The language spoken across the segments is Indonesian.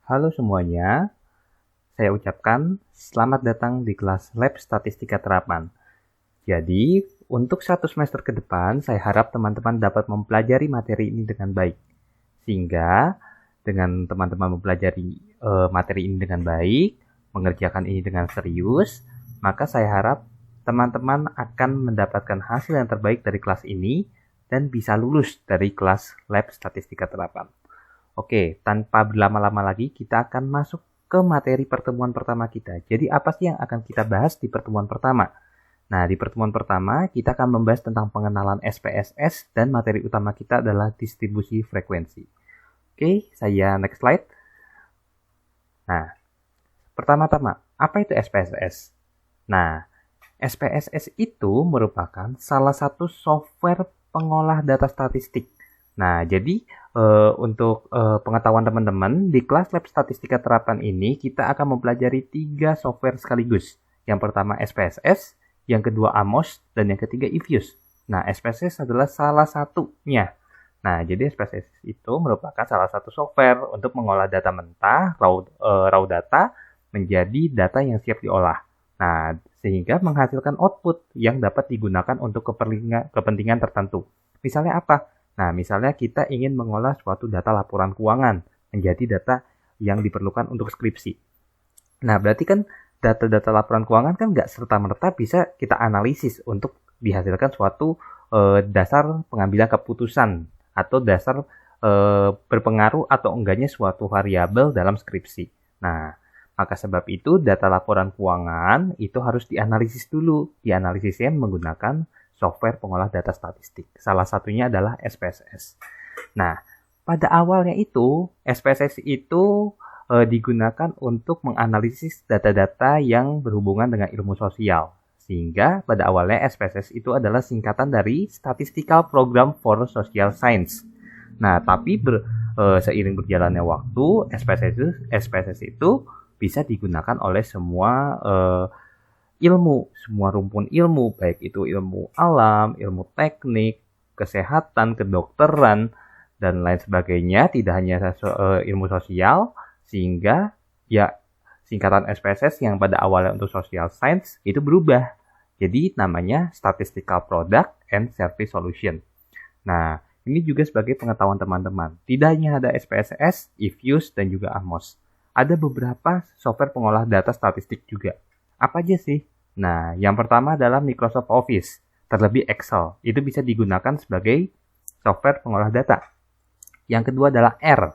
Halo semuanya, saya ucapkan selamat datang di kelas Lab Statistika Terapan. Jadi, untuk 1 semester ke depan, saya harap teman-teman dapat mempelajari materi ini dengan baik. Sehingga, dengan teman-teman mempelajari materi ini dengan baik, mengerjakan ini dengan serius, maka saya harap teman-teman akan mendapatkan hasil yang terbaik dari kelas ini dan bisa lulus dari kelas Lab Statistika Terapan. Oke, tanpa berlama-lama lagi, kita akan masuk ke materi pertemuan pertama kita. Jadi, apa sih yang akan kita bahas di pertemuan pertama? Nah, di pertemuan pertama, kita akan membahas tentang pengenalan SPSS dan materi utama kita adalah distribusi frekuensi. Oke, saya next slide. Nah, pertama-tama, apa itu SPSS? Nah, SPSS itu merupakan salah satu software pengolah data statistik. Nah, jadi untuk pengetahuan teman-teman, di kelas Lab Statistika Terapan ini kita akan mempelajari 3 software sekaligus. Yang pertama SPSS, yang kedua AMOS, dan yang ketiga EViews. Nah, SPSS adalah salah satunya. Nah, jadi SPSS itu merupakan salah satu software untuk mengolah data mentah, raw data, menjadi data yang siap diolah. Nah, sehingga menghasilkan output yang dapat digunakan untuk kepentingan tertentu. Misalnya apa? Nah, misalnya kita ingin mengolah suatu data laporan keuangan menjadi data yang diperlukan untuk skripsi. Nah, berarti kan data-data laporan keuangan kan nggak serta-merta bisa kita analisis untuk dihasilkan suatu dasar pengambilan keputusan atau dasar berpengaruh atau enggaknya suatu variabel dalam skripsi. Nah, maka sebab itu data laporan keuangan itu harus dianalisis dulu. Dianalisisnya menggunakan software pengolah data statistik. Salah satunya adalah SPSS. Nah, pada awalnya itu, SPSS itu digunakan untuk menganalisis data-data yang berhubungan dengan ilmu sosial. Sehingga pada awalnya SPSS itu adalah singkatan dari Statistical Program for Social Science. Nah, tapi seiring berjalannya waktu, SPSS itu bisa digunakan oleh semua ilmu, semua rumpun ilmu, baik itu ilmu alam, ilmu teknik, kesehatan, kedokteran, dan lain sebagainya, tidak hanya ilmu sosial, sehingga ya singkatan SPSS yang pada awalnya untuk social science itu berubah. Jadi namanya Statistical Product and Service Solution. Nah, ini juga sebagai pengetahuan teman-teman. Tidak hanya ada SPSS, EViews, dan juga AMOS. Ada beberapa software pengolah data statistik juga. Apa aja sih? Nah, yang pertama adalah Microsoft Office, terlebih Excel. Itu bisa digunakan sebagai software pengolah data. Yang kedua adalah R.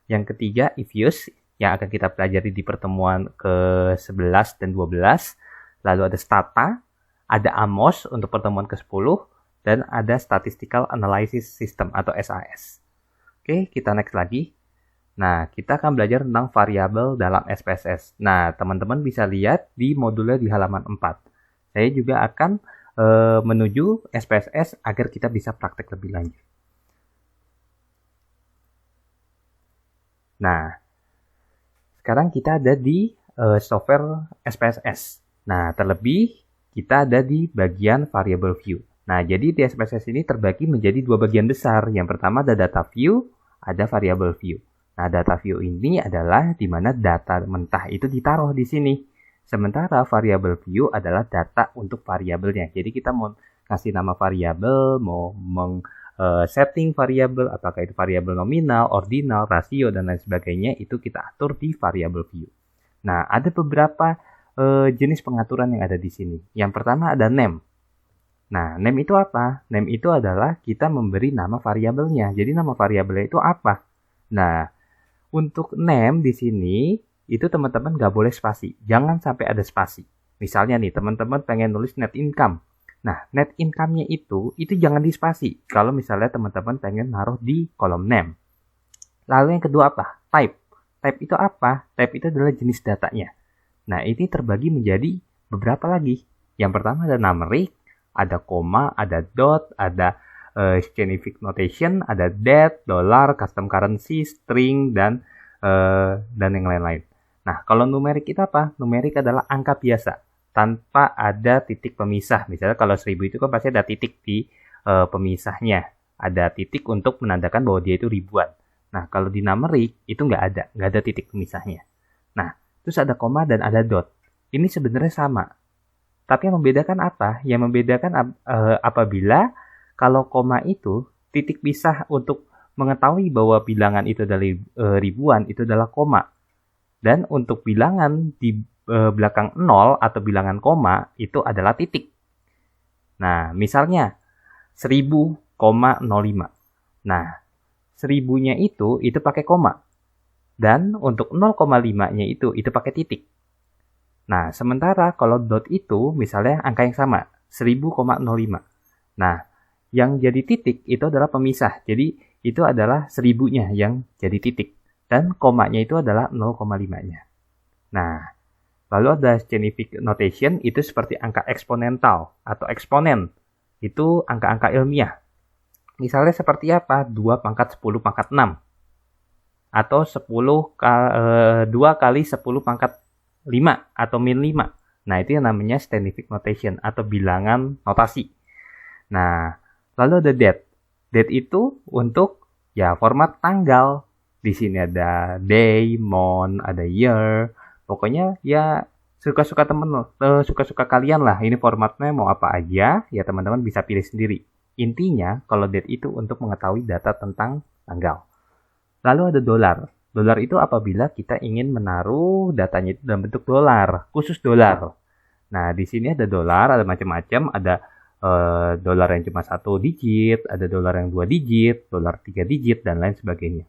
Yang ketiga, EViews, yang akan kita pelajari di pertemuan ke-11 dan 12. Lalu ada Stata, ada AMOS untuk pertemuan ke-10, dan ada Statistical Analysis System atau SAS. Oke, kita next lagi. Nah, kita akan belajar tentang variabel dalam SPSS. Nah, teman-teman bisa lihat di modulnya di halaman 4. Saya juga akan menuju SPSS agar kita bisa praktek lebih lanjut. Nah, sekarang kita ada di software SPSS. Nah, terlebih kita ada di bagian variable view. Nah, jadi di SPSS ini terbagi menjadi 2 bagian besar. Yang pertama ada data view, ada variable view. Nah, data view ini adalah di mana data mentah itu ditaruh di sini. Sementara variable view adalah data untuk variabelnya. Jadi kita mau kasih nama variabel, mau setting variabel, apakah itu variabel nominal, ordinal, rasio, dan lain sebagainya, itu kita atur di variable view. Nah, ada beberapa jenis pengaturan yang ada di sini. Yang pertama ada name. Nah, name itu apa? Name itu adalah kita memberi nama variabelnya. Jadi nama variabelnya itu apa? Nah, untuk name di sini, itu teman-teman nggak boleh spasi. Jangan sampai ada spasi. Misalnya nih, teman-teman pengen nulis net income. Nah, net income-nya itu jangan di spasi. Kalau misalnya teman-teman pengen naruh di kolom name. Lalu yang kedua apa? Type. Type itu apa? Type itu adalah jenis datanya. Nah, ini terbagi menjadi beberapa lagi. Yang pertama ada numeric, ada koma, ada dot, ada scientific notation, ada date, dollar, custom currency, string, dan yang lain-lain. Nah, kalau numerik itu apa? Numerik adalah angka biasa, tanpa ada titik pemisah. Misalnya kalau 1000 itu kan pasti ada titik di pemisahnya. Ada titik untuk menandakan bahwa dia itu ribuan. Nah, kalau di numerik itu nggak ada titik pemisahnya. Nah, terus ada koma dan ada dot. Ini sebenarnya sama. Tapi yang membedakan apa? Yang membedakan apabila kalau koma itu titik pisah untuk mengetahui bahwa bilangan itu adalah ribuan itu adalah koma. Dan untuk bilangan di belakang 0 atau bilangan koma itu adalah titik. Nah, misalnya 1000,05. Nah, 1000-nya itu pakai koma. Dan untuk 0,5-nya itu pakai titik. Nah, sementara kalau dot itu misalnya angka yang sama, 1000,05. Nah, yang jadi titik itu adalah pemisah. Jadi, itu adalah 1000-nya yang jadi titik. Dan komanya itu adalah 0,5-nya. Nah, lalu ada scientific notation, itu seperti angka eksponental atau eksponen. Itu angka-angka ilmiah. Misalnya seperti apa? 2 pangkat 10 pangkat 6. Atau 2 kali 10 pangkat 5 atau min 5. Nah, itu yang namanya scientific notation atau bilangan notasi. Nah, lalu ada date. Date itu untuk ya format tanggal. Di sini ada day, month, ada year. Pokoknya ya suka-suka suka-suka kalian lah. Ini formatnya mau apa aja, ya teman-teman bisa pilih sendiri. Intinya, kalau date itu untuk mengetahui data tentang tanggal. Lalu ada dolar. Dolar itu apabila kita ingin menaruh datanya itu dalam bentuk dolar, khusus dolar. Nah, di sini ada dolar, ada macam-macam, ada dolar yang cuma 1 digit, ada dolar yang 2 digit, dolar 3 digit, dan lain sebagainya.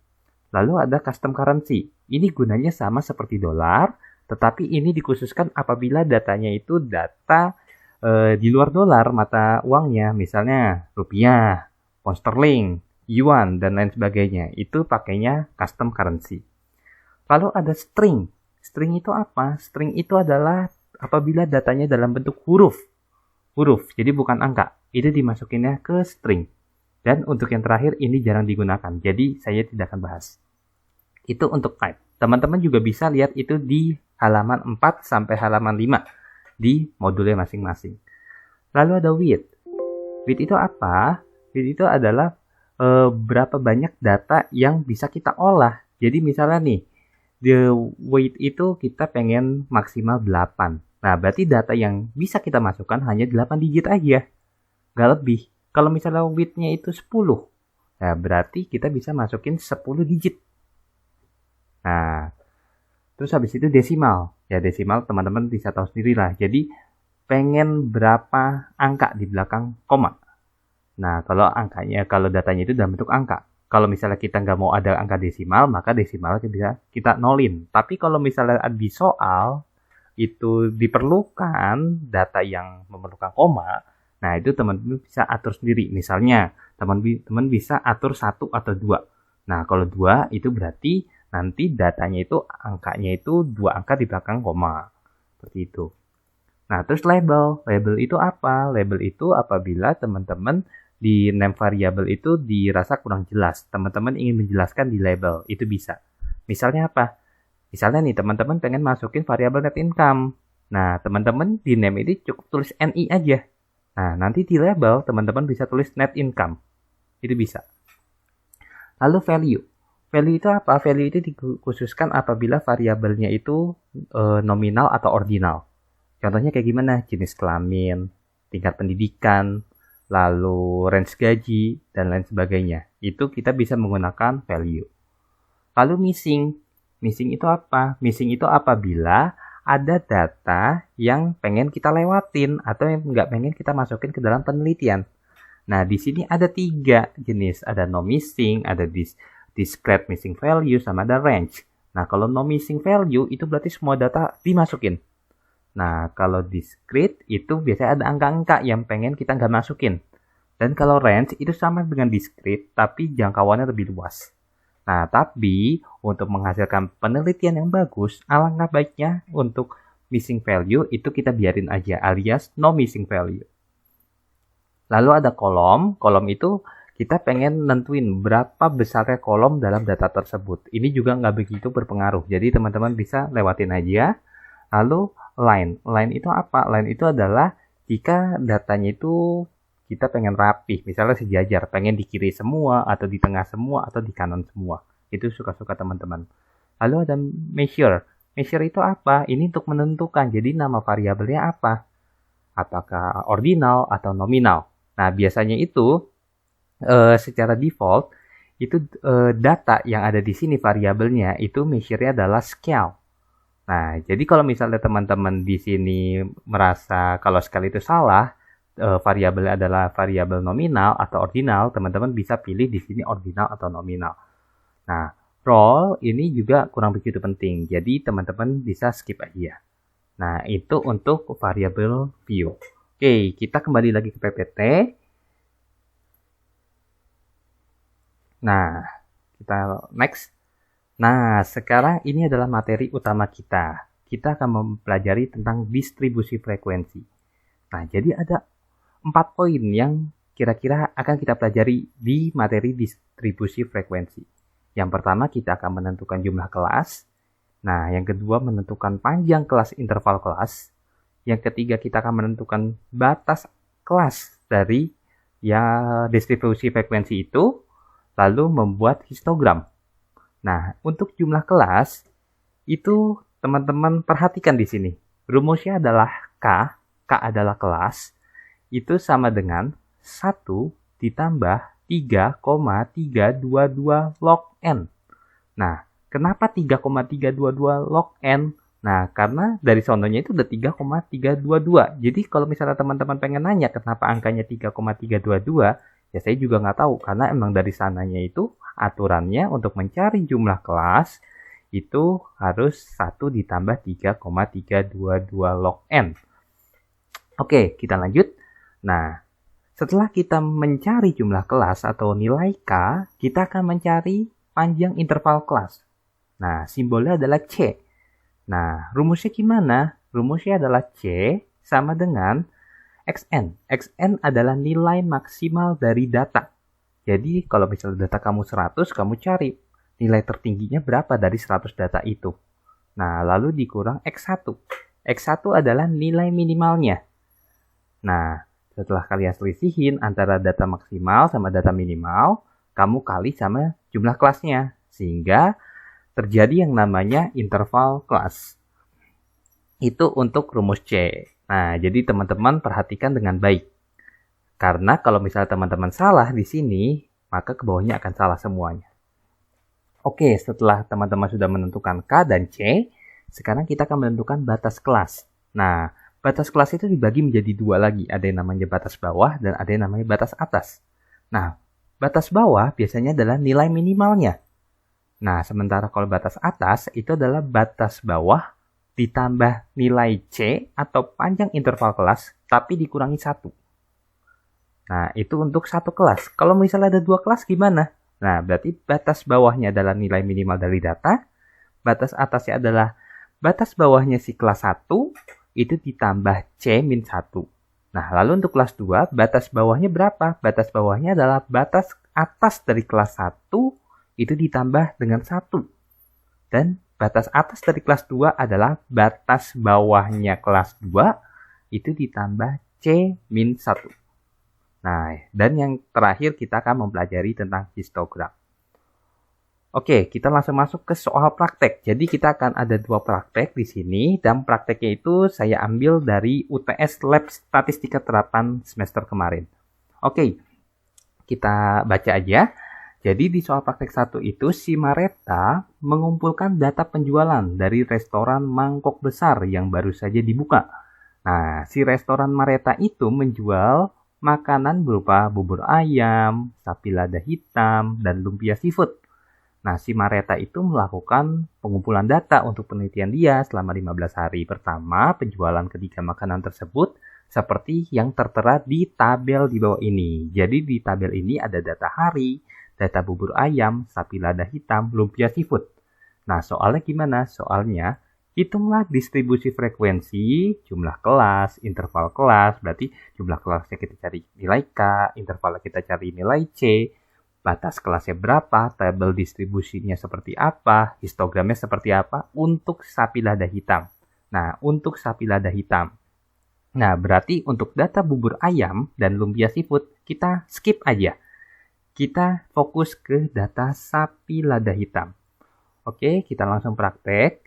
Lalu ada custom currency. Ini gunanya sama seperti dolar, tetapi ini dikhususkan apabila datanya itu data di luar dolar mata uangnya, misalnya rupiah, pound sterling, yuan, dan lain sebagainya. Itu pakainya custom currency. Lalu ada string. String itu apa? String itu adalah apabila datanya dalam bentuk huruf. Huruf, jadi bukan angka. Itu dimasukinnya ke string. Dan untuk yang terakhir ini jarang digunakan. Jadi saya tidak akan bahas. Itu untuk type. Teman-teman juga bisa lihat itu di halaman 4 sampai halaman 5 di modulnya masing-masing. Lalu ada width. Width itu apa? Width itu adalah berapa banyak data yang bisa kita olah. Jadi misalnya nih, the weight itu kita pengen maksimal 8. Nah, berarti data yang bisa kita masukkan hanya 8 digit aja. Nggak lebih. Kalau misalnya width-nya itu 10, nah berarti kita bisa masukin 10 digit. Nah, terus habis itu desimal. Ya, desimal teman-teman bisa tahu sendiri lah. Jadi, pengen berapa angka di belakang koma. Nah, kalau datanya itu dalam bentuk angka. Kalau misalnya kita nggak mau ada angka desimal, maka desimal bisa kita nolin. Tapi kalau misalnya di soal, itu diperlukan data yang memerlukan koma, nah itu teman-teman bisa atur sendiri. Misalnya, teman-teman bisa atur 1 atau 2. Nah, kalau 2 itu berarti nanti datanya itu angkanya itu 2 angka di belakang koma. Seperti itu. Nah, terus label. Label itu apa? Label itu apabila teman-teman di name variable itu dirasa kurang jelas. Teman-teman ingin menjelaskan di label. Itu bisa. Misalnya apa? Misalnya nih, teman-teman pengen masukin variabel net income. Nah, teman-teman di name ini cukup tulis NI aja. Nah, nanti di label teman-teman bisa tulis net income. Itu bisa. Lalu value. Value itu apa? Value itu dikhususkan apabila variabelnya itu nominal atau ordinal. Contohnya kayak gimana? Jenis kelamin, tingkat pendidikan, lalu range gaji, dan lain sebagainya. Itu kita bisa menggunakan value. Lalu missing. Missing itu apa? Missing itu apabila ada data yang pengen kita lewatin atau yang nggak pengen kita masukin ke dalam penelitian. Nah, di sini ada 3 jenis. Ada no missing, ada discrete missing value, sama ada range. Nah, kalau no missing value itu berarti semua data dimasukin. Nah, kalau discrete itu biasanya ada angka-angka yang pengen kita nggak masukin. Dan kalau range itu sama dengan discrete, tapi jangkauannya lebih luas. Nah, tapi untuk menghasilkan penelitian yang bagus, alangkah baiknya untuk missing value itu kita biarin aja, alias no missing value. Lalu ada kolom. Kolom itu kita pengen nentuin berapa besarnya kolom dalam data tersebut. Ini juga nggak begitu berpengaruh. Jadi teman-teman bisa lewatin aja. Lalu line. Line itu apa? Line itu adalah jika datanya itu kita pengen rapih. Misalnya sejajar. Pengen di kiri semua, atau di tengah semua, atau di kanan semua. Itu suka-suka teman-teman. Lalu ada measure. Measure itu apa? Ini untuk menentukan. Jadi nama variabelnya apa? Apakah ordinal atau nominal? Nah, biasanya itu secara default itu data yang ada di sini variabelnya itu measure-nya adalah scale. Nah, jadi kalau misalnya teman-teman di sini merasa kalau scale itu salah, variabelnya adalah variabel nominal atau ordinal, teman-teman bisa pilih di sini ordinal atau nominal. Nah, role ini juga kurang begitu penting, jadi teman-teman bisa skip aja. Nah, itu untuk variabel view. Oke, kita kembali lagi ke PPT. Nah, kita next. Nah, sekarang ini adalah materi utama kita. Kita akan mempelajari tentang distribusi frekuensi. Nah, jadi ada 4 poin yang kira-kira akan kita pelajari di materi distribusi frekuensi. Yang pertama, kita akan menentukan jumlah kelas. Nah, yang kedua, menentukan panjang kelas interval kelas. Yang ketiga, kita akan menentukan batas kelas dari distribusi frekuensi itu, lalu membuat histogram. Nah, untuk jumlah kelas, itu teman-teman perhatikan di sini. Rumusnya adalah K adalah kelas, itu sama dengan 1 ditambah 3,322 log N. Nah, kenapa 3,322 log N? Nah, karena dari sononya itu udah 3,322. Jadi kalau misalnya teman-teman pengen nanya kenapa angkanya 3,322, ya saya juga nggak tahu. Karena emang dari sananya itu aturannya untuk mencari jumlah kelas itu harus 1 ditambah 3,322 log N. Oke, kita lanjut. Nah, setelah kita mencari jumlah kelas atau nilai K, kita akan mencari panjang interval kelas. Nah, simbolnya adalah C. Nah, rumusnya gimana? Rumusnya adalah C sama dengan XN. XN adalah nilai maksimal dari data. Jadi, kalau misalnya data kamu 100, kamu cari nilai tertingginya berapa dari 100 data itu. Nah, lalu dikurang X1. X1 adalah nilai minimalnya. Nah, setelah kalian selisihin antara data maksimal sama data minimal, kamu kali sama jumlah kelasnya. Sehingga terjadi yang namanya interval kelas. Itu untuk rumus C. Nah, jadi teman-teman perhatikan dengan baik. Karena kalau misalnya teman-teman salah di sini, maka ke bawahnya akan salah semuanya. Oke, setelah teman-teman sudah menentukan K dan C, sekarang kita akan menentukan batas kelas. Nah, batas kelas itu dibagi menjadi 2 lagi. Ada yang namanya batas bawah dan ada yang namanya batas atas. Nah, batas bawah biasanya adalah nilai minimalnya. Nah, sementara kalau batas atas itu adalah batas bawah ditambah nilai C atau panjang interval kelas, tapi dikurangi 1. Nah, itu untuk satu kelas. Kalau misalnya ada 2 kelas gimana? Nah, berarti batas bawahnya adalah nilai minimal dari data. Batas atasnya adalah batas bawahnya si kelas 1, itu ditambah C-1. Nah, lalu untuk kelas 2, batas bawahnya berapa? Batas bawahnya adalah batas atas dari kelas 1, itu ditambah dengan 1. Dan batas atas dari kelas 2 adalah batas bawahnya kelas 2, itu ditambah C-1. Nah, dan yang terakhir kita akan mempelajari tentang histogram. Oke, kita langsung masuk ke soal praktek. Jadi kita akan ada 2 praktek di sini, dan prakteknya itu saya ambil dari UTS Lab Statistika Terapan semester kemarin. Oke, kita baca aja. Jadi di soal praktek 1 itu si Mareta mengumpulkan data penjualan dari restoran mangkok besar yang baru saja dibuka. Nah, si restoran Mareta itu menjual makanan berupa bubur ayam, sapi lada hitam, dan lumpia seafood. Nah, si Mareta itu melakukan pengumpulan data untuk penelitian dia selama 15 hari pertama penjualan ketiga makanan tersebut seperti yang tertera di tabel di bawah ini. Jadi di tabel ini ada data hari, data bubur ayam, sapi lada hitam, lumpia seafood. Nah, soalnya gimana? Soalnya hitunglah distribusi frekuensi, jumlah kelas, interval kelas, berarti jumlah kelasnya kita cari nilai K, intervalnya kita cari nilai C, batas kelasnya berapa, tabel distribusinya seperti apa, histogramnya seperti apa, untuk sapi lada hitam. Nah, untuk sapi lada hitam. Nah, berarti untuk data bubur ayam dan lumpia seafood, kita skip aja. kita fokus ke data sapi lada hitam. Oke, kita langsung praktek.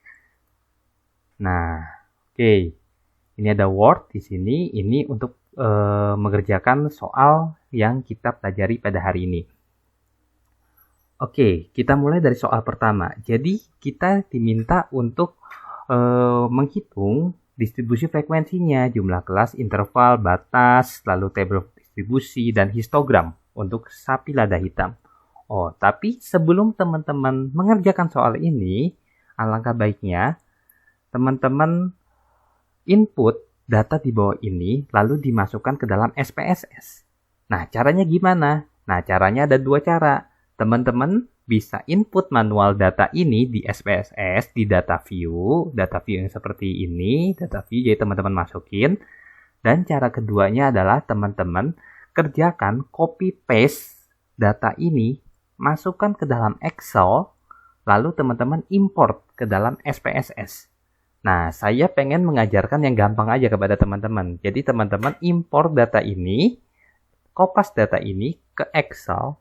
Nah, oke. Ini ada Word di sini. Ini untuk mengerjakan soal yang kita pelajari pada hari ini. Oke, kita mulai dari soal pertama. Jadi, kita diminta untuk menghitung distribusi frekuensinya, jumlah kelas, interval, batas, lalu tabel distribusi, dan histogram untuk sapi lada hitam. Oh, tapi sebelum teman-teman mengerjakan soal ini, alangkah baiknya teman-teman input data di bawah ini lalu dimasukkan ke dalam SPSS. Nah, caranya gimana? Nah, caranya ada dua cara. Teman-teman bisa input manual data ini di SPSS, di data view yang seperti ini, data view, jadi teman-teman masukin. Dan cara keduanya adalah teman-teman kerjakan copy paste data ini, masukkan ke dalam Excel, lalu teman-teman import ke dalam SPSS. Nah, saya pengen mengajarkan yang gampang aja kepada teman-teman. Jadi teman-teman import data ini, kopas data ini ke Excel,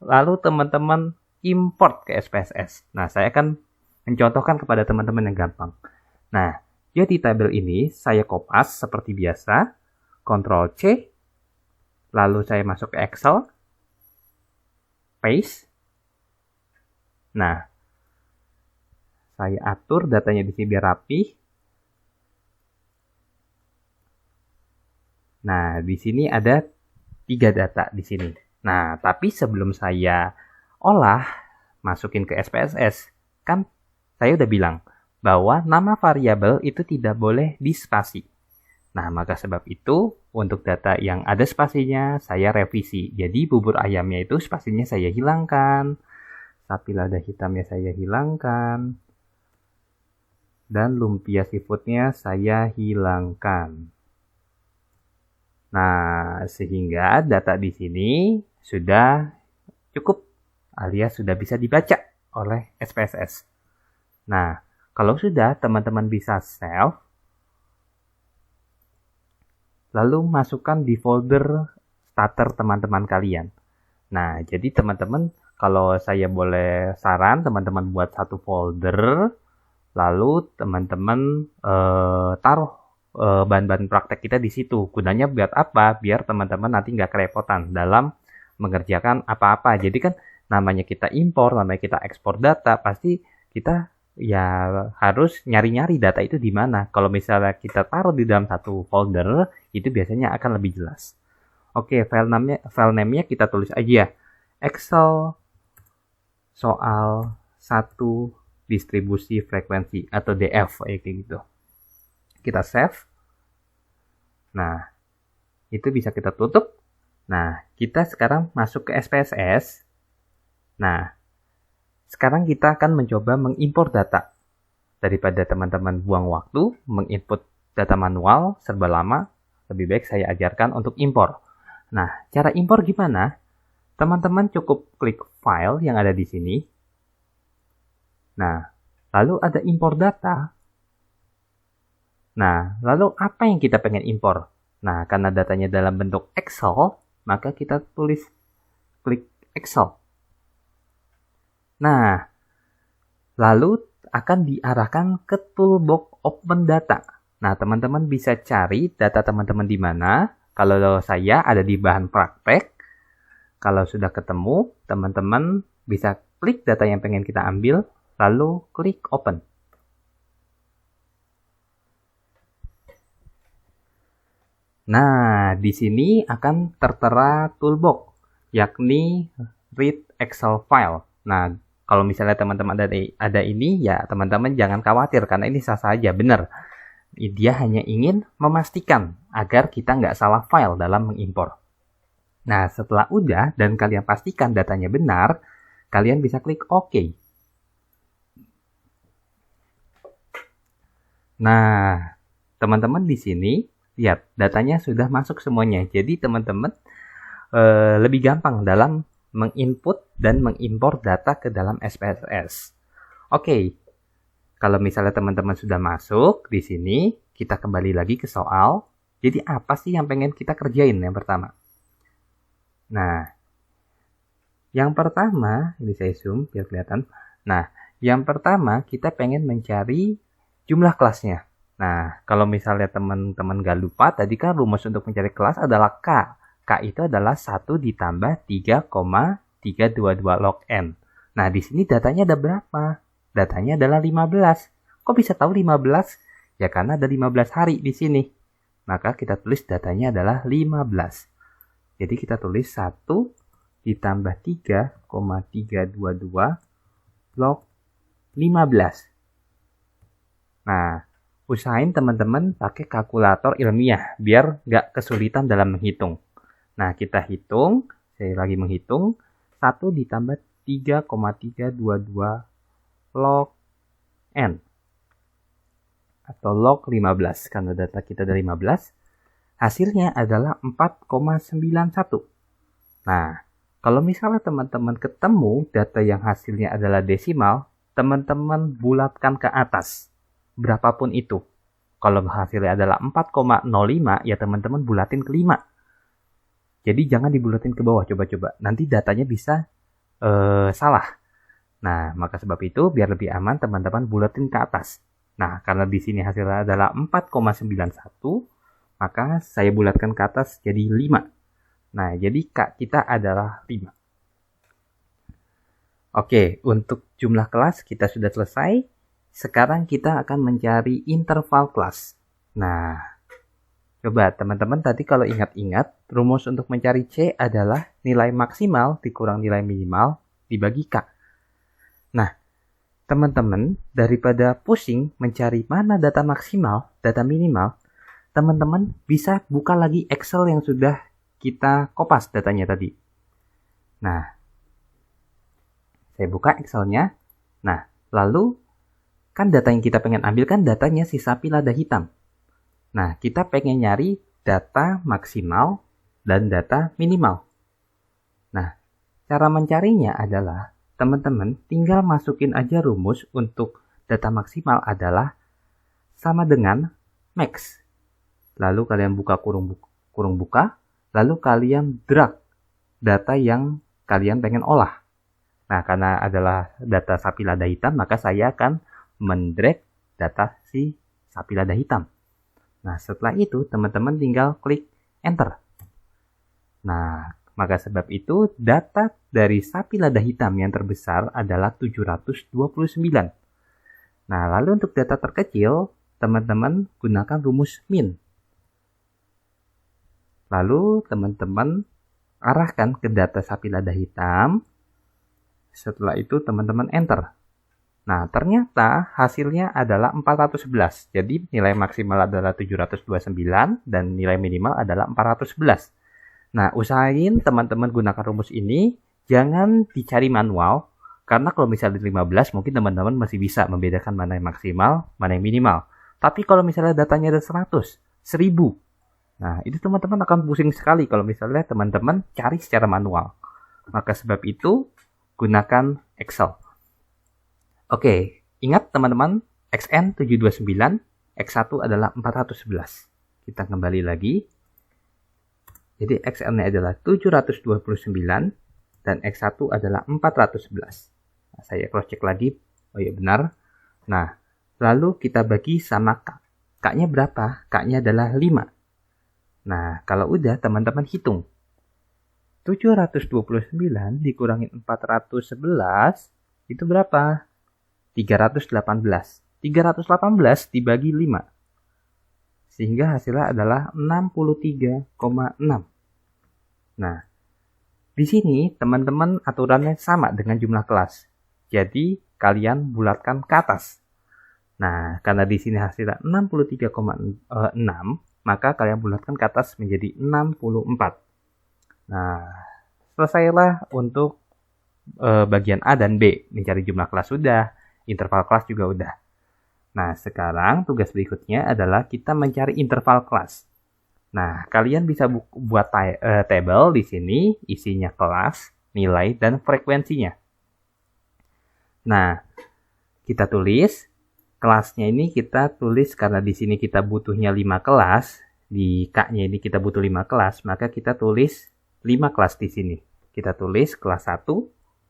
lalu teman-teman import ke SPSS. Nah, saya akan mencontohkan kepada teman-teman yang gampang. Nah, jadi tabel ini saya kopas seperti biasa, Ctrl C, lalu saya masuk ke Excel, paste. Nah, saya atur datanya di sini biar rapi. Nah, di sini ada 3 data di sini. Nah, tapi sebelum saya olah, masukin ke SPSS, kan saya udah bilang bahwa nama variabel itu tidak boleh dispasi. Nah, maka sebab itu, untuk data yang ada spasinya, saya revisi. Jadi, bubur ayamnya itu spasinya saya hilangkan. Sapi lada hitamnya saya hilangkan. Dan lumpia seafoodnya saya hilangkan. Nah, sehingga data di sini sudah cukup alias sudah bisa dibaca oleh SPSS. Nah, kalau sudah teman-teman bisa save, lalu masukkan di folder starter teman-teman kalian. Nah, jadi teman-teman kalau saya boleh saran, teman-teman buat satu folder, lalu teman-teman taruh bahan-bahan praktek kita di situ. Gunanya buat apa? Biar teman-teman nanti nggak kerepotan dalam mengerjakan apa-apa. Jadi kan namanya kita impor, namanya kita ekspor data, pasti kita ya harus nyari-nyari data itu di mana. Kalau misalnya kita taruh di dalam satu folder, itu biasanya akan lebih jelas. Oke, file name-nya kita tulis aja. Excel soal 1 distribusi frekuensi atau DF kayak gitu. Kita save. Nah, itu bisa kita tutup. Nah, kita sekarang masuk ke SPSS. Nah, sekarang kita akan mencoba mengimpor data. Daripada teman-teman buang waktu menginput data manual serba lama, lebih baik saya ajarkan untuk impor. Nah, cara impor gimana? Teman-teman cukup klik file yang ada di sini. Nah, lalu ada impor data. Nah, lalu apa yang kita pengen impor? Nah, karena datanya dalam bentuk Excel, maka kita klik Excel. Nah, lalu akan diarahkan ke toolbox Open Data. Nah, teman-teman bisa cari data teman-teman di mana. Kalau saya ada di bahan praktek. Kalau sudah ketemu, teman-teman bisa klik data yang pengen kita ambil, lalu klik Open. Nah, di sini akan tertera toolbox, yakni Read Excel File. Nah, kalau misalnya teman-teman ada ini, ya teman-teman jangan khawatir, karena ini sah saja, benar. Dia hanya ingin memastikan agar kita nggak salah file dalam mengimpor. Nah, setelah udah dan kalian pastikan datanya benar, kalian bisa klik OK. Nah, teman-teman di sini lihat datanya sudah masuk semuanya. Jadi teman-teman lebih gampang dalam menginput dan mengimpor data ke dalam SPSS. Oke. Kalau misalnya teman-teman sudah masuk di sini, kita kembali lagi ke soal. Jadi apa sih yang pengen kita kerjain yang pertama? Nah, Yang pertama, ini saya zoom biar kelihatan. Nah, yang pertama kita pengen mencari jumlah kelasnya. Nah, kalau misalnya teman-teman gak lupa, tadi kan rumus untuk mencari kelas adalah K. K itu adalah 1 ditambah 3,322 log N. Nah, di sini datanya ada berapa? Datanya adalah 15. Kok bisa tahu 15? Ya karena ada 15 hari di sini. Maka kita tulis datanya adalah 15. Jadi kita tulis 1 ditambah 3,322 log 15. Nah, usahain teman-teman pakai kalkulator ilmiah biar nggak kesulitan dalam menghitung. Nah, kita hitung, saya lagi menghitung, 1 ditambah 3,322 log N. Atau log 15, karena data kita dari 15, hasilnya adalah 4,91. Nah, kalau misalnya teman-teman ketemu data yang hasilnya adalah desimal, teman-teman bulatkan ke atas, berapapun itu. Kalau hasilnya adalah 4,05, ya teman-teman bulatin ke 5. Jadi jangan dibulatin ke bawah, coba-coba. Nanti datanya bisa salah. Nah, maka sebab itu, biar lebih aman, teman-teman bulatin ke atas. Nah, karena di sini hasilnya adalah 4,91, maka saya bulatkan ke atas jadi 5. Nah, jadi K kita adalah 5. Oke, untuk jumlah kelas kita sudah selesai. Sekarang kita akan mencari interval kelas. Nah, coba teman-teman tadi kalau ingat-ingat, rumus untuk mencari C adalah nilai maksimal dikurang nilai minimal dibagi K. Nah, teman-teman, daripada pusing mencari mana data maksimal, data minimal, teman-teman bisa buka lagi Excel yang sudah kita kopas datanya tadi. Nah, saya buka Excelnya. Nah, lalu kan data yang kita pengen ambil kan datanya si sapi lada hitam. Nah, kita pengen nyari data maksimal dan data minimal. Nah, cara mencarinya adalah teman-teman tinggal masukin aja rumus untuk data maksimal adalah sama dengan max. Lalu kalian buka kurung buka, lalu kalian drag data yang kalian pengen olah. Nah, karena adalah data sapi lada hitam, maka saya akan mendrag data si sapi lada hitam. Nah, setelah itu teman-teman tinggal klik enter. Nah, maka sebab itu data dari sapi lada hitam yang terbesar adalah 729. Nah, lalu untuk data terkecil, teman-teman gunakan rumus min. Lalu teman-teman arahkan ke data sapi lada hitam. Setelah itu teman-teman enter. Nah, ternyata hasilnya adalah 411. Jadi nilai maksimal adalah 729 dan nilai minimal adalah 411. Nah, usahain teman-teman gunakan rumus ini, jangan dicari manual, karena kalau misalnya 15, mungkin teman-teman masih bisa membedakan mana yang maksimal, mana yang minimal. Tapi kalau misalnya datanya ada 100, 1000, nah itu teman-teman akan pusing sekali kalau misalnya teman-teman cari secara manual. Maka sebab itu, gunakan Excel. Oke, ingat teman-teman, XN729, X1 adalah 411. Kita kembali lagi. Jadi XL-nya adalah 729 dan X1 adalah 411. Nah, saya cross check lagi. Oh iya benar. Nah, lalu kita bagi sama K. K-nya berapa? K-nya adalah 5. Nah, kalau udah teman-teman hitung. 729 dikurangin 411 itu berapa? 318. 318 dibagi 5. Sehingga hasilnya adalah 63,6. Nah, di sini teman-teman aturannya sama dengan jumlah kelas. Jadi, kalian bulatkan ke atas. Nah, karena di sini hasilnya 63,6, maka kalian bulatkan ke atas menjadi 64. Nah, selesailah untuk bagian A dan B. Mencari jumlah kelas sudah, interval kelas juga udah. Nah, sekarang tugas berikutnya adalah kita mencari interval kelas. Nah, kalian bisa buat table di sini, isinya kelas, nilai, dan frekuensinya. Nah, kita tulis, kelasnya ini kita tulis karena di sini kita butuhnya 5 kelas, di K-nya ini kita butuh 5 kelas, maka kita tulis 5 kelas di sini. kita tulis kelas 1,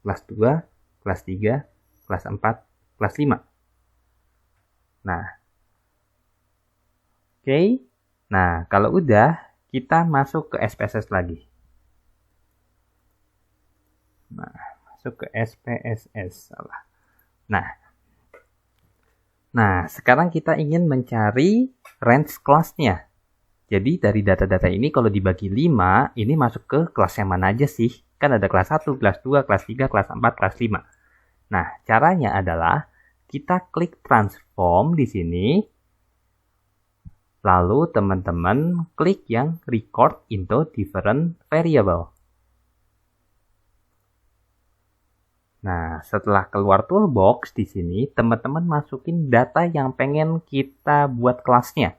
kelas 2, kelas 3, kelas 4, kelas 5. Nah, oke. Nah, kalau udah, kita masuk ke SPSS lagi. Nah, masuk ke SPSS. Salah. Nah, sekarang kita ingin mencari range kelasnya. Jadi dari data-data ini kalau dibagi 5, ini masuk ke kelas yang mana aja sih? Kan ada kelas 1, kelas 2, kelas 3, kelas 4, kelas 5. Nah, caranya adalah kita klik transform di sini. Lalu teman-teman klik yang record into different variable. Nah, setelah keluar toolbox di sini, teman-teman masukin data yang pengen kita buat kelasnya.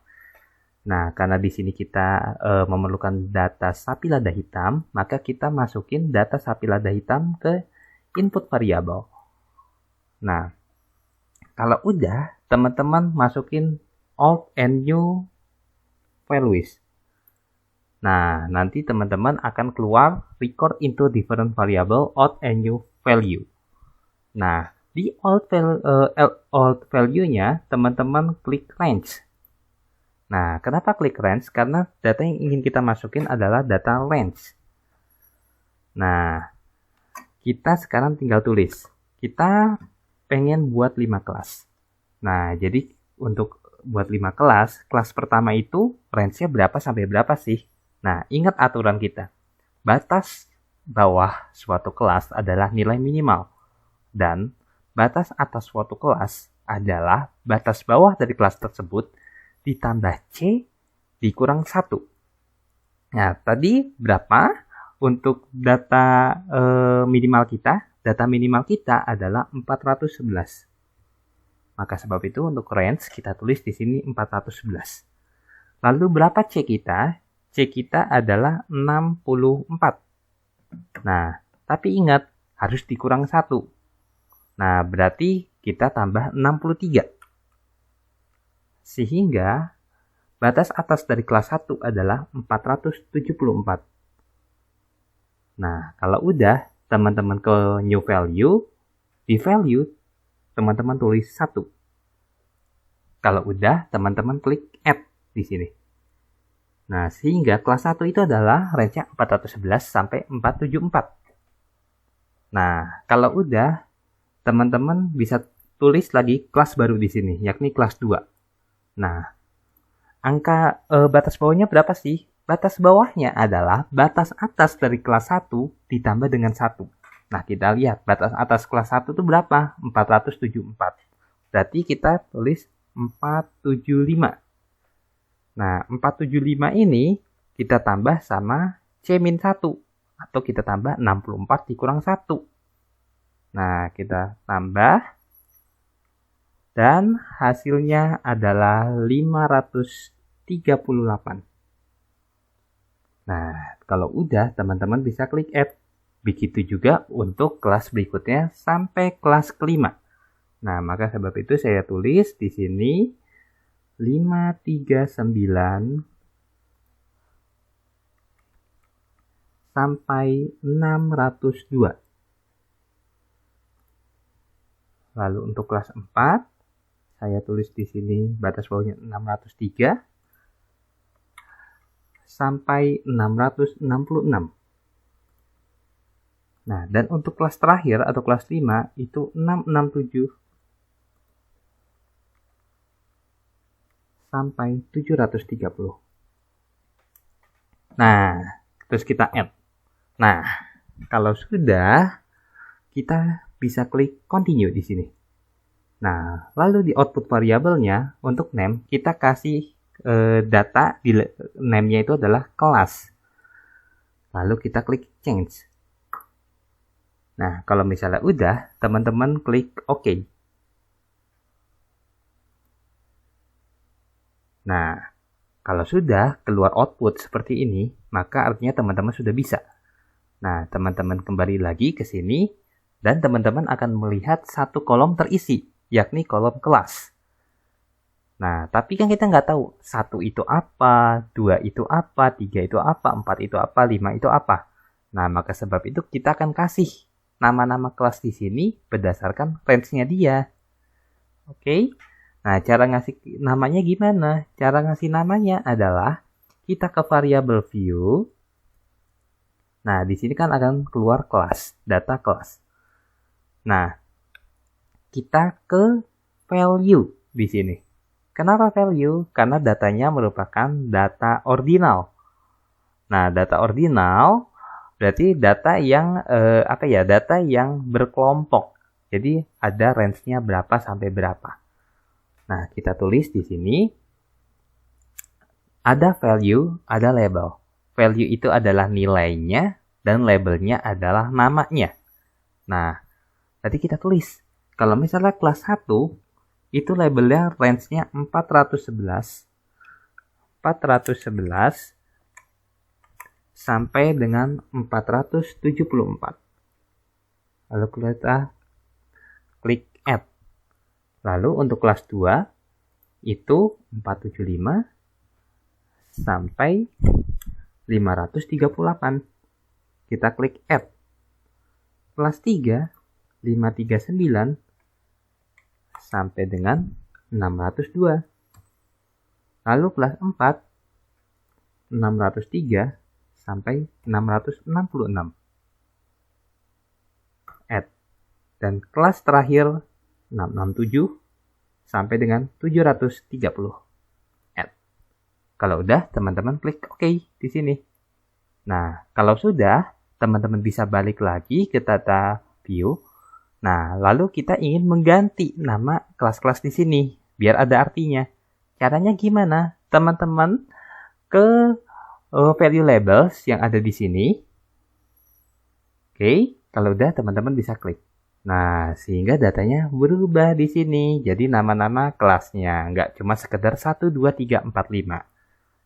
Nah, karena di sini kita memerlukan data sapi lada hitam, maka kita masukin data sapi lada hitam ke input variable. Nah, kalau udah, teman-teman masukin old and new values. Nah, nanti teman-teman akan keluar record into different variable old and new value. Nah, di old value-nya, teman-teman klik range. Nah, kenapa klik range? Karena data yang ingin kita masukin adalah data range. Nah, kita sekarang tinggal tulis. Kita pengen buat 5 kelas. Nah, jadi untuk buat 5 kelas, kelas pertama itu range-nya berapa sampai berapa sih? Nah, ingat aturan kita. Batas bawah suatu kelas adalah nilai minimal. Dan batas atas suatu kelas adalah batas bawah dari kelas tersebut ditambah C dikurang 1. Nah, tadi berapa untuk data minimal kita? Data minimal kita adalah 411. Maka sebab itu untuk range kita tulis di sini 411. Lalu berapa C kita? C kita adalah 64. Nah, tapi ingat harus dikurang 1. Nah, berarti kita tambah 63. Sehingga batas atas dari kelas 1 adalah 474. Nah, kalau udah teman-teman ke new value, di value teman-teman tulis 1. Kalau udah, teman-teman klik add di sini. Nah, sehingga kelas 1 itu adalah range-nya 411 sampai 474. Nah, kalau udah, teman-teman bisa tulis lagi kelas baru di sini, yakni kelas 2. Nah, angka batas bawahnya berapa sih? Batas bawahnya adalah batas atas dari kelas 1 ditambah dengan 1. Nah, kita lihat batas atas kelas 1 itu berapa? 474. Berarti kita tulis 475. Nah, 475 ini kita tambah sama C-1 atau kita tambah 64 dikurang 1. Nah, kita tambah dan hasilnya adalah 538. Nah, kalau udah teman-teman bisa klik add. Begitu juga untuk kelas berikutnya sampai kelas kelima. Nah, maka sebab itu saya tulis di sini 539 sampai 602. Lalu untuk kelas 4, saya tulis di sini batas bawahnya 603 sampai 666. Nah, dan untuk kelas terakhir atau kelas 5 itu 667 sampai 730. Nah, terus kita add. Nah, kalau sudah, kita bisa klik continue di sini. Nah, lalu di output variabelnya untuk name kita kasih data di name-nya itu adalah kelas. Lalu kita klik change. Nah, kalau misalnya udah, teman-teman klik OK. Nah, kalau sudah keluar output seperti ini, maka artinya teman-teman sudah bisa. Nah, teman-teman kembali lagi ke sini, dan teman-teman akan melihat satu kolom terisi, yakni kolom kelas. Nah, tapi kan kita nggak tahu 1 itu apa, 2 itu apa, 3 itu apa, 4 itu apa, 5 itu apa. Nah, maka sebab itu kita akan kasih nama-nama kelas di sini berdasarkan range-nya dia. Oke. Nah, cara ngasih namanya gimana? Cara ngasih namanya adalah kita ke variabel view. Nah, di sini kan akan keluar kelas, data kelas. Nah, kita ke value di sini. Kenapa value? Karena datanya merupakan data ordinal. Nah, data ordinal berarti data yang data yang berkelompok. Jadi ada range-nya berapa sampai berapa. Nah, kita tulis di sini ada value, ada label. Value itu adalah nilainya dan labelnya adalah namanya. Nah, tadi kita tulis kalau misalnya kelas 1 itu labelnya range-nya 411 sampai dengan 474. Lalu kita klik add. Lalu untuk kelas 2 itu 475 sampai 538. Kita klik add. Kelas 3 539 sampai dengan 602. Lalu kelas 4 603 sampai 666. Add. Dan kelas terakhir 667 sampai dengan 730. Add. Kalau udah, teman-teman klik OK di sini. Nah, kalau sudah, teman-teman bisa balik lagi ke data view. Nah, lalu kita ingin mengganti nama kelas-kelas di sini biar ada artinya. Caranya gimana? Teman-teman ke value labels yang ada di sini. Oke, kalau udah teman-teman bisa klik. Nah, sehingga datanya berubah di sini. Jadi nama-nama kelasnya nggak cuma sekedar 1, 2, 3, 4, 5.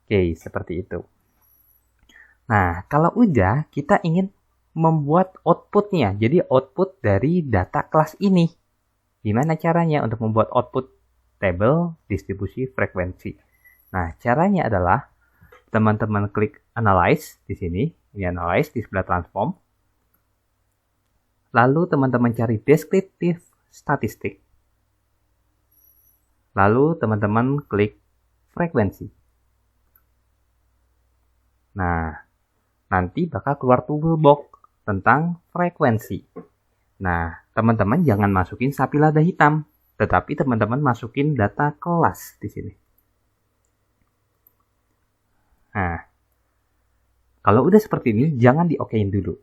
Oke, seperti itu. Nah, kalau udah kita ingin membuat outputnya. Jadi output dari data kelas ini. Gimana caranya untuk membuat output table distribusi frekuensi? Nah, caranya adalah teman-teman klik analyze di sini. Ini analyze di sebelah transform. Lalu teman-teman cari descriptive statistic. Lalu teman-teman klik frekuensi. Nah, nanti bakal keluar toolbox tentang frekuensi. Nah, teman-teman jangan masukin sapi lada hitam, tetapi teman-teman masukin data kelas di sini. Nah, kalau udah seperti ini, jangan di-okein dulu.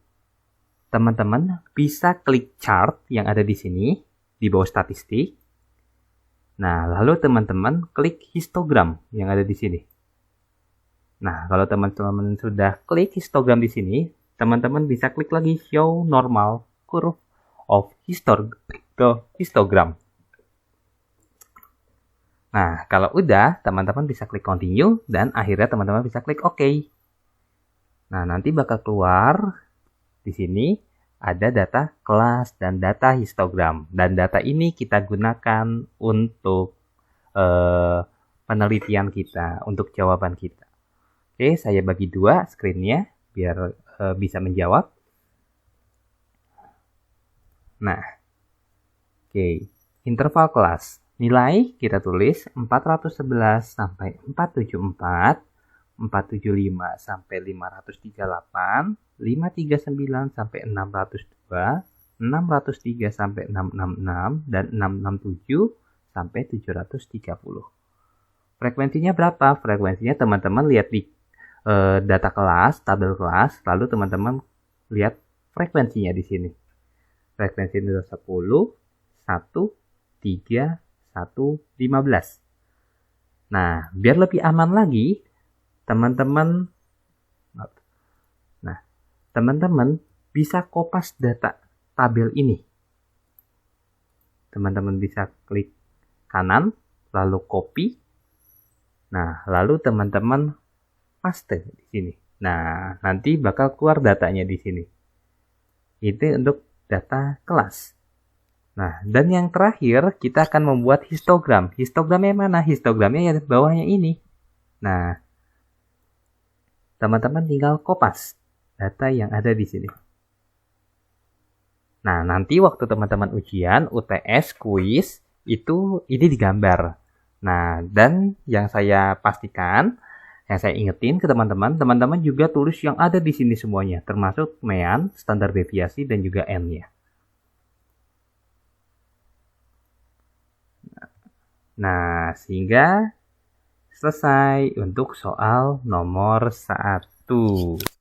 Teman-teman bisa klik chart yang ada di sini, di bawah statistik. Nah, lalu teman-teman klik histogram yang ada di sini. Nah, kalau teman-teman sudah klik histogram di sini, teman-teman bisa klik lagi show normal curve of histogram. Nah, kalau udah, teman-teman bisa klik continue dan akhirnya teman-teman bisa klik OK. Nah, nanti bakal keluar di sini ada data kelas dan data histogram. Dan data ini kita gunakan untuk penelitian kita, untuk jawaban kita. Oke, saya bagi dua screen-nya biar bisa menjawab. Nah, oke, interval kelas. Nilai kita tulis 411 sampai 474, 475 sampai 538, 539 sampai 602, 603 sampai 666, dan 667 sampai 730. Frekuensinya berapa? Frekuensinya teman-teman lihat di data kelas, tabel kelas, lalu teman-teman lihat frekuensinya di sini. Frekuensinya 10, 1, 3, 1, 15. Nah, biar lebih aman lagi, teman-teman bisa kopas data tabel ini. Teman-teman bisa klik kanan, lalu copy. Nah, lalu teman-teman paste di sini. Nah, nanti bakal keluar datanya di sini. Itu untuk data kelas. Nah, dan yang terakhir kita akan membuat histogram. Histogramnya mana? Histogramnya yang di bawahnya ini. Nah, teman-teman tinggal kopas. data yang ada di sini. Nah, nanti waktu teman-teman ujian, UTS, kuis, itu ini digambar. Nah, dan yang saya pastikan, yang saya ingetin ke teman-teman, teman-teman juga tulis yang ada di sini semuanya, termasuk mean, standar deviasi, dan juga n-nya. Nah, sehingga selesai untuk soal nomor 1.